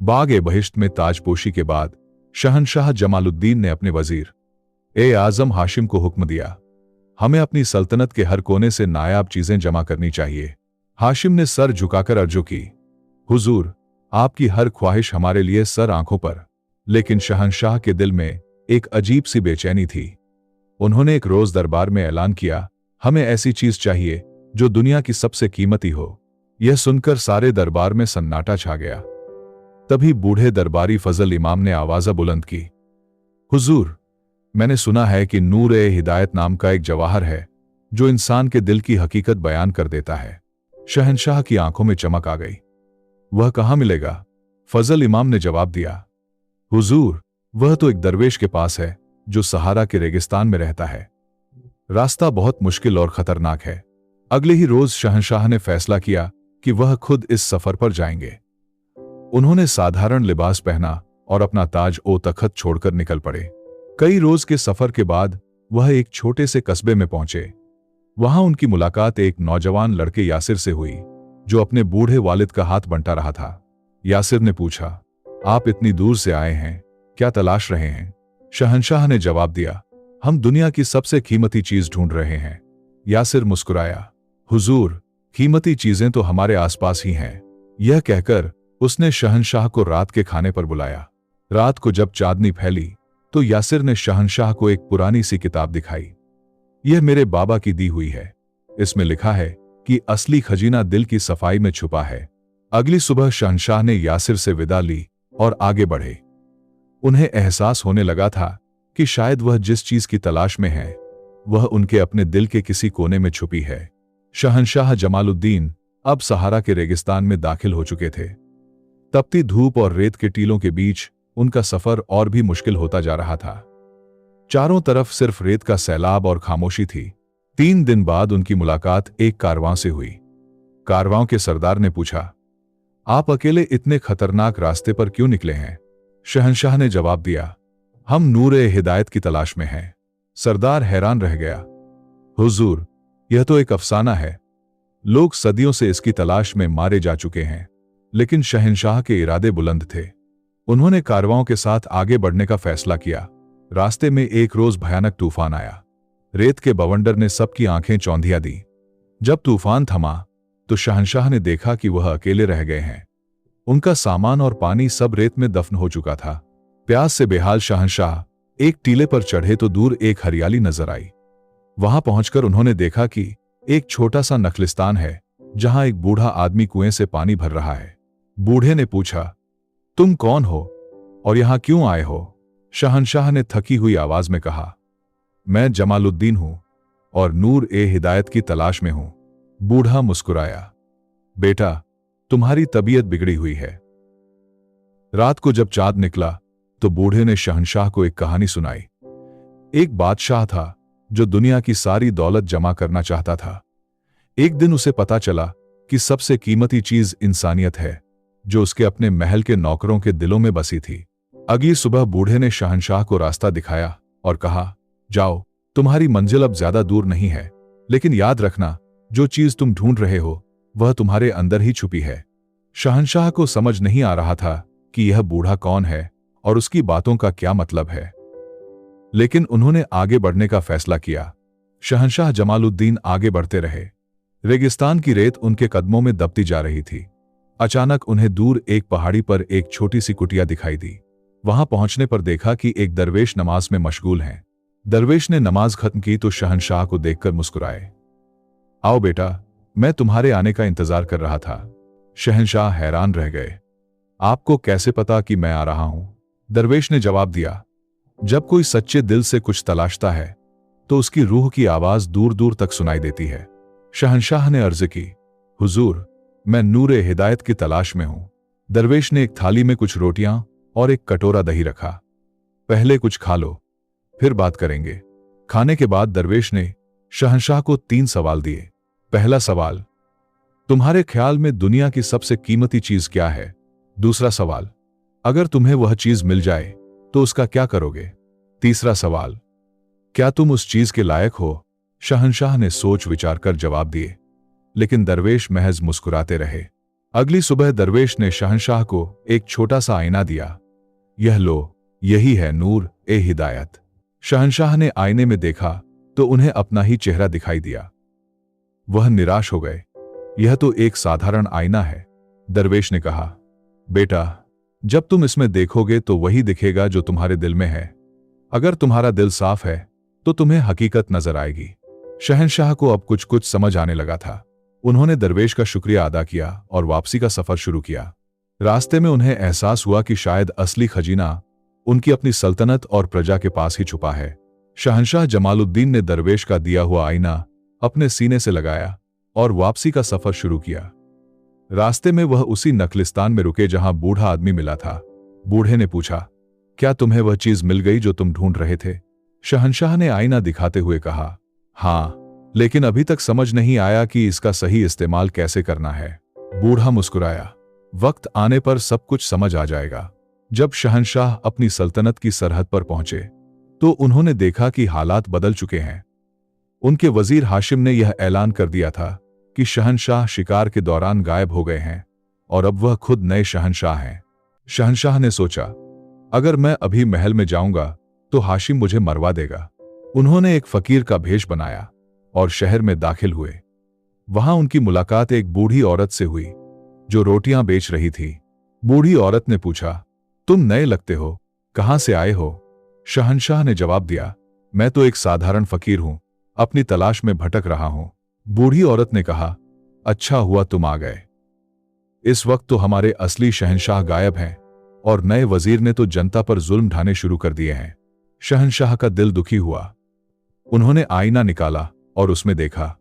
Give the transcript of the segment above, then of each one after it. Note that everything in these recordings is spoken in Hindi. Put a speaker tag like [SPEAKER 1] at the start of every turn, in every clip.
[SPEAKER 1] बाग ए बहिश्त में ताजपोशी के बाद शहंशाह जमालुद्दीन ने अपने वजीर ए आजम हाशिम को हुक्म दिया, हमें अपनी सल्तनत के हर कोने से नायाब चीजें जमा करनी चाहिए। हाशिम ने सर झुकाकर अर्जू की, हुजूर, आपकी हर ख्वाहिश हमारे लिए सर आंखों पर। लेकिन शहंशाह के दिल में एक अजीब सी बेचैनी थी। उन्होंने एक रोज दरबार में ऐलान किया, हमें ऐसी चीज चाहिए जो दुनिया की सबसे कीमती हो। यह सुनकर सारे दरबार में सन्नाटा छा गया। तभी बूढ़े दरबारी फजल इमाम ने आवाज़ बुलंद की, हुजूर, मैंने सुना है कि नूर ए हिदायत नाम का एक जवाहर है जो इंसान के दिल की हकीकत बयान कर देता है। शहंशाह की आंखों में चमक आ गई। वह कहाँ मिलेगा? फजल इमाम ने जवाब दिया, हुजूर, वह तो एक दरवेश के पास है जो सहारा के रेगिस्तान में रहता है। रास्ता बहुत मुश्किल और खतरनाक है। अगले ही रोज शहंशाह ने फैसला किया कि वह खुद इस सफर पर जाएंगे। उन्होंने साधारण लिबास पहना और अपना ताज ओ तखत छोड़कर निकल पड़े। कई रोज के सफर के बाद वह एक छोटे से कस्बे में पहुंचे। वहां उनकी मुलाकात एक नौजवान लड़के यासिर से हुई जो अपने बूढ़े वालिद का हाथ बंटा रहा था। यासिर ने पूछा, आप इतनी दूर से आए हैं, क्या तलाश रहे हैं? शहंशाह ने जवाब दिया, हम दुनिया की सबसे कीमती चीज ढूंढ रहे हैं। यासिर मुस्कुराया, हुजूर, कीमती चीजें तो हमारे आसपास ही हैं। यह कहकर उसने शहंशाह को रात के खाने पर बुलाया। रात को जब चांदनी फैली तो यासिर ने शहंशाह को एक पुरानी सी किताब दिखाई। यह मेरे बाबा की दी हुई है। इसमें लिखा है कि असली खजीना दिल की सफाई में छुपा है। अगली सुबह शहंशाह ने यासिर से विदा ली और आगे बढ़े। उन्हें एहसास होने लगा था कि शायद वह जिस चीज की तलाश में है वह उनके अपने दिल के किसी कोने में छुपी है। शहंशाह जमालुद्दीन अब सहारा के रेगिस्तान में दाखिल हो चुके थे। तपती धूप और रेत के टीलों के बीच उनका सफर और भी मुश्किल होता जा रहा था। चारों तरफ सिर्फ रेत का सैलाब और खामोशी थी। 3 दिन बाद उनकी मुलाकात एक कारवां से हुई। कारवां के सरदार ने पूछा, आप अकेले इतने खतरनाक रास्ते पर क्यों निकले हैं? शहंशाह ने जवाब दिया, हम नूर ए हिदायत की तलाश में हैं। सरदार हैरान रह गया, हुजूर, यह तो एक अफसाना है। लोग सदियों से इसकी तलाश में मारे जा चुके हैं। लेकिन शहंशाह के इरादे बुलंद थे। उन्होंने कारवाओं के साथ आगे बढ़ने का फैसला किया। रास्ते में एक रोज भयानक तूफान आया। रेत के बवंडर ने सबकी आंखें चौंधिया दी। जब तूफान थमा तो शहंशाह ने देखा कि वह अकेले रह गए हैं। उनका सामान और पानी सब रेत में दफन हो चुका था। प्यास से बेहाल शहंशाह एक टीले पर चढ़े तो दूर एक हरियाली नजर आई। वहां पहुंचकर उन्होंने देखा कि एक छोटा सा नखलिस्तान है जहां एक बूढ़ा आदमी कुएं से पानी भर रहा है। बूढ़े ने पूछा, तुम कौन हो और यहां क्यों आए हो? शहंशाह ने थकी हुई आवाज में कहा, मैं जमालुद्दीन हूं और नूर ए हिदायत की तलाश में हूं। बूढ़ा मुस्कुराया, बेटा, तुम्हारी तबीयत बिगड़ी हुई है। रात को जब चांद निकला तो बूढ़े ने शहंशाह को एक कहानी सुनाई। एक बादशाह था जो दुनिया की सारी दौलत जमा करना चाहता था। एक दिन उसे पता चला कि सबसे कीमती चीज इंसानियत है जो उसके अपने महल के नौकरों के दिलों में बसी थी। अगली सुबह बूढ़े ने शहंशाह को रास्ता दिखाया और कहा, जाओ, तुम्हारी मंजिल अब ज्यादा दूर नहीं है, लेकिन याद रखना, जो चीज तुम ढूंढ रहे हो वह तुम्हारे अंदर ही छुपी है। शहंशाह को समझ नहीं आ रहा था कि यह बूढ़ा कौन है और उसकी बातों का क्या मतलब है, लेकिन उन्होंने आगे बढ़ने का फैसला किया। शहंशाह जमालुद्दीन आगे बढ़ते रहे। रेगिस्तान की रेत उनके कदमों में दबती जा रही थी। अचानक उन्हें दूर एक पहाड़ी पर एक छोटी सी कुटिया दिखाई दी। वहां पहुंचने पर देखा कि एक दरवेश नमाज में मशगूल हैं। दरवेश ने नमाज खत्म की तो शहंशाह को देखकर मुस्कुराए, आओ बेटा, मैं तुम्हारे आने का इंतजार कर रहा था। शहंशाह हैरान रह गए, आपको कैसे पता कि मैं आ रहा हूं? दरवेश ने जवाब दिया, जब कोई सच्चे दिल से कुछ तलाशता है तो उसकी रूह की आवाज दूर दूर तक सुनाई देती है। शहंशाह ने अर्ज की, हुजूर, मैं नूर ए हिदायत की तलाश में हूं। दरवेश ने एक थाली में कुछ रोटियां और एक कटोरा दही रखा। पहले कुछ खा लो, फिर बात करेंगे। खाने के बाद दरवेश ने शहंशाह को 3 सवाल दिए। पहला सवाल, तुम्हारे ख्याल में दुनिया की सबसे कीमती चीज क्या है? दूसरा सवाल, अगर तुम्हें वह चीज मिल जाए तो उसका क्या करोगे? तीसरा सवाल, क्या तुम उस चीज के लायक हो? शहंशाह ने सोच विचार कर जवाब दिए, लेकिन दरवेश महज मुस्कुराते रहे। अगली सुबह दरवेश ने शहंशाह को एक छोटा सा आईना दिया। यह लो, यही है नूर ए हिदायत। शहंशाह ने आईने में देखा तो उन्हें अपना ही चेहरा दिखाई दिया। वह निराश हो गए। यह तो एक साधारण आईना है। दरवेश ने कहा, बेटा, जब तुम इसमें देखोगे तो वही दिखेगा जो तुम्हारे दिल में है। अगर तुम्हारा दिल साफ है तो तुम्हें हकीकत नजर आएगी। शहंशाह को अब कुछ कुछ समझ आने लगा था। उन्होंने दरवेश का शुक्रिया अदा किया और वापसी का सफर शुरू किया। रास्ते में उन्हें एहसास हुआ कि शायद असली खजीना उनकी अपनी सल्तनत और प्रजा के पास ही छुपा है। शहंशाह जमालुद्दीन ने दरवेश का दिया हुआ आईना अपने सीने से लगाया और वापसी का सफर शुरू किया। रास्ते में वह उसी नखलिस्तान में रुके जहां बूढ़ा आदमी मिला था। बूढ़े ने पूछा, क्या तुम्हें वह चीज मिल गई जो तुम ढूंढ रहे थे? शहंशाह ने आईना दिखाते हुए कहा, हाँ, लेकिन अभी तक समझ नहीं आया कि इसका सही इस्तेमाल कैसे करना है। बूढ़ा मुस्कुराया, वक्त आने पर सब कुछ समझ आ जाएगा। जब शहंशाह अपनी सल्तनत की सरहद पर पहुंचे तो उन्होंने देखा कि हालात बदल चुके हैं। उनके वजीर हाशिम ने यह ऐलान कर दिया था कि शहंशाह शिकार के दौरान गायब हो गए हैं और अब वह खुद नए शहंशाह हैं। शहंशाह ने सोचा, अगर मैं अभी महल में जाऊंगा तो हाशिम मुझे मरवा देगा। उन्होंने एक फकीर का भेष बनाया और शहर में दाखिल हुए। वहां उनकी मुलाकात एक बूढ़ी औरत से हुई जो रोटियां बेच रही थी। बूढ़ी औरत ने पूछा, तुम नए लगते हो, कहां से आए हो? शहंशाह ने जवाब दिया, मैं तो एक साधारण फकीर हूं, अपनी तलाश में भटक रहा हूं। बूढ़ी औरत ने कहा, अच्छा हुआ तुम आ गए। इस वक्त तो हमारे असली शहंशाह गायब हैं और नए वजीर ने तो जनता पर जुल्म ढाने शुरू कर दिए हैं। शहंशाह का दिल दुखी हुआ। उन्होंने आईना निकाला और उसमें देखा।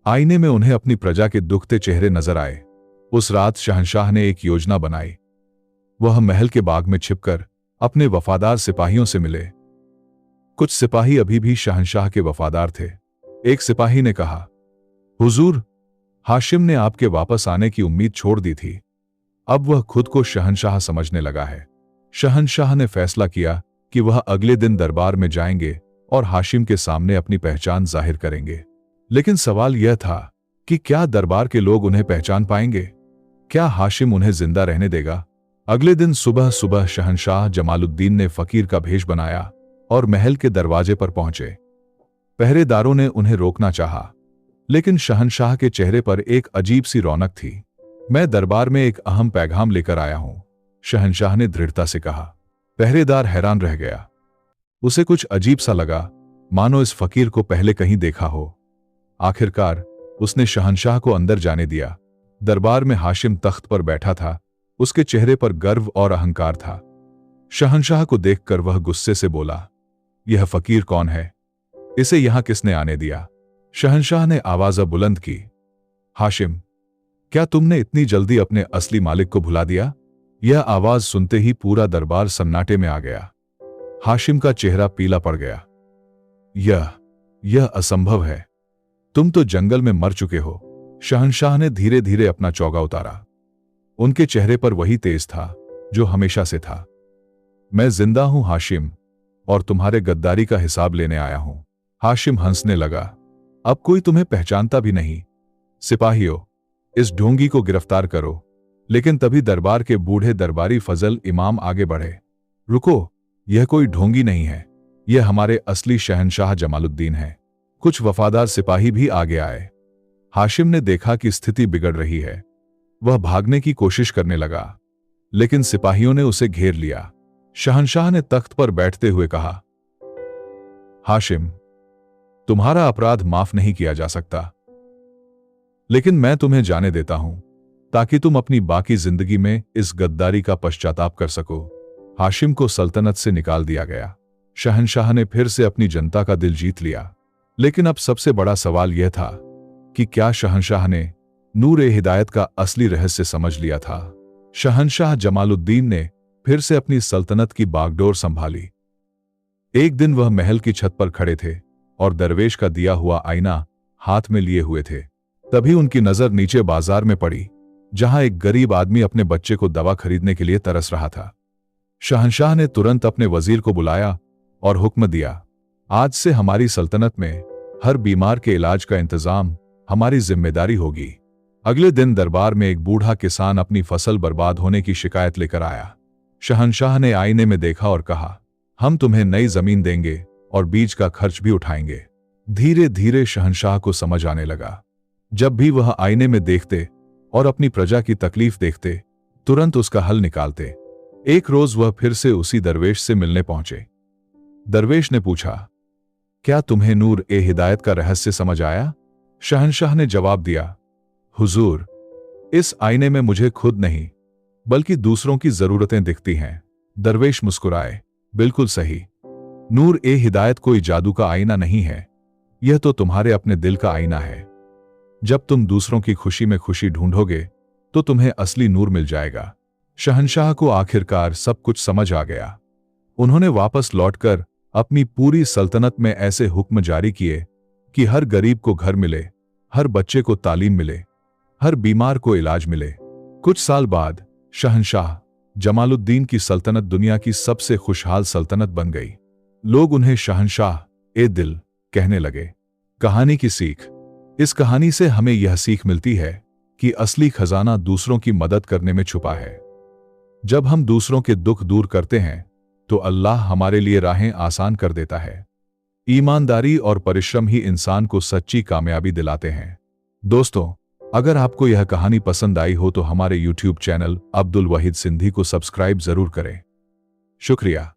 [SPEAKER 1] आईने में उन्हें अपनी प्रजा के दुखते चेहरे नजर आए। उस रात शहंशाह ने एक योजना बनाई। वह महल के बाग में छिपकर अपने वफादार सिपाहियों से मिले। कुछ सिपाही अभी भी शहंशाह के वफादार थे। एक सिपाही ने कहा, हुजूर, हाशिम ने आपके वापस आने की उम्मीद छोड़ दी थी। अब वह खुद को शहंशाह समझने लगा है। शहंशाह ने फैसला किया कि वह अगले दिन दरबार में जाएंगे और हाशिम के सामने अपनी पहचान जाहिर करेंगे। लेकिन सवाल यह था कि क्या दरबार के लोग उन्हें पहचान पाएंगे? क्या हाशिम उन्हें जिंदा रहने देगा? अगले दिन सुबह सुबह शहंशाह जमालुद्दीन ने फकीर का भेष बनाया और महल के दरवाजे पर पहुंचे। पहरेदारों ने उन्हें रोकना चाहा, लेकिन शहंशाह के चेहरे पर एक अजीब सी रौनक थी। मैं दरबार में एक अहम पैगाम लेकर आया हूं, शहंशाह ने दृढ़ता से कहा। पहरेदार हैरान रह गया। उसे कुछ अजीब सा लगा, मानो इस फकीर को पहले कहीं देखा हो। आखिरकार उसने शहंशाह को अंदर जाने दिया। दरबार में हाशिम तख्त पर बैठा था। उसके चेहरे पर गर्व और अहंकार था। शहंशाह को देखकर वह गुस्से से बोला, यह फकीर कौन है? इसे यहां किसने आने दिया? शहंशाह ने आवाज बुलंद की, हाशिम, क्या तुमने इतनी जल्दी अपने असली मालिक को भुला दिया? यह आवाज सुनते ही पूरा दरबार सन्नाटे में आ गया। हाशिम का चेहरा पीला पड़ गया। यह असंभव है। तुम तो जंगल में मर चुके हो। शहंशाह ने धीरे धीरे अपना चौगा उतारा। उनके चेहरे पर वही तेज था जो हमेशा से था। मैं जिंदा हूं हाशिम, और तुम्हारे गद्दारी का हिसाब लेने आया हूं। हाशिम हंसने लगा, अब कोई तुम्हें पहचानता भी नहीं। सिपाहियों, इस ढोंगी को गिरफ्तार करो। लेकिन तभी दरबार के बूढ़े दरबारी फजल इमाम आगे बढ़े। रुको, यह कोई ढोंगी नहीं है, यह हमारे असली शहंशाह जमालुद्दीन है। कुछ वफादार सिपाही भी आगे आए। हाशिम ने देखा कि स्थिति बिगड़ रही है। वह भागने की कोशिश करने लगा, लेकिन सिपाहियों ने उसे घेर लिया। शहंशाह ने तख्त पर बैठते हुए कहा, हाशिम, तुम्हारा अपराध माफ नहीं किया जा सकता, लेकिन मैं तुम्हें जाने देता हूं ताकि तुम अपनी बाकी जिंदगी में इस गद्दारी का पश्चाताप कर सको। हाशिम को सल्तनत से निकाल दिया गया। शहंशाह ने फिर से अपनी जनता का दिल जीत लिया। लेकिन अब सबसे बड़ा सवाल यह था कि क्या शहंशाह ने नूर-ए-हिदायत का असली रहस्य समझ लिया था? शहंशाह जमालुद्दीन ने फिर से अपनी सल्तनत की बागडोर संभाली। एक दिन वह महल की छत पर खड़े थे और दरवेश का दिया हुआ आईना हाथ में लिए हुए थे। तभी उनकी नजर नीचे बाजार में पड़ी, जहां एक गरीब आदमी अपने बच्चे को दवा खरीदने के लिए तरस रहा था। शहंशाह ने तुरंत अपने वजीर को बुलाया और हुक्म दिया, आज से हमारी सल्तनत में हर बीमार के इलाज का इंतजाम हमारी जिम्मेदारी होगी। अगले दिन दरबार में एक बूढ़ा किसान अपनी फसल बर्बाद होने की शिकायत लेकर आया। शहंशाह ने आईने में देखा और कहा, हम तुम्हें नई जमीन देंगे और बीज का खर्च भी उठाएंगे। धीरे धीरे शहंशाह को समझ आने लगा। जब भी वह आईने में देखते और अपनी प्रजा की तकलीफ देखते, तुरंत उसका हल निकालते। एक रोज वह फिर से उसी दरवेश से मिलने पहुंचे। दरवेश ने पूछा, क्या तुम्हें नूर ए हिदायत का रहस्य समझ आया? शहंशाह ने जवाब दिया, हुजूर, इस आईने में मुझे खुद नहीं बल्कि दूसरों की जरूरतें दिखती हैं। दरवेश मुस्कुराए, बिल्कुल सही। नूर ए हिदायत कोई जादू का आईना नहीं है, यह तो तुम्हारे अपने दिल का आईना है। जब तुम दूसरों की खुशी में खुशी ढूंढोगे तो तुम्हें असली नूर मिल जाएगा। शहंशाह को आखिरकार सब कुछ समझ आ गया। उन्होंने वापस लौटकर अपनी पूरी सल्तनत में ऐसे हुक्म जारी किए कि हर गरीब को घर मिले, हर बच्चे को तालीम मिले, हर बीमार को इलाज मिले। कुछ साल बाद शहंशाह जमालुद्दीन की सल्तनत दुनिया की सबसे खुशहाल सल्तनत बन गई। लोग उन्हें शहंशाह ए दिल कहने लगे। कहानी की सीख। इस कहानी से हमें यह सीख मिलती है कि असली खजाना दूसरों की मदद करने में छुपा है। जब हम दूसरों के दुख दूर करते हैं तो अल्लाह हमारे लिए राहें आसान कर देता है। ईमानदारी और परिश्रम ही इंसान को सच्ची कामयाबी दिलाते हैं। दोस्तों, अगर आपको यह कहानी पसंद आई हो तो हमारे YouTube चैनल अब्दुल वहीद सिंधी को सब्सक्राइब जरूर करें। शुक्रिया।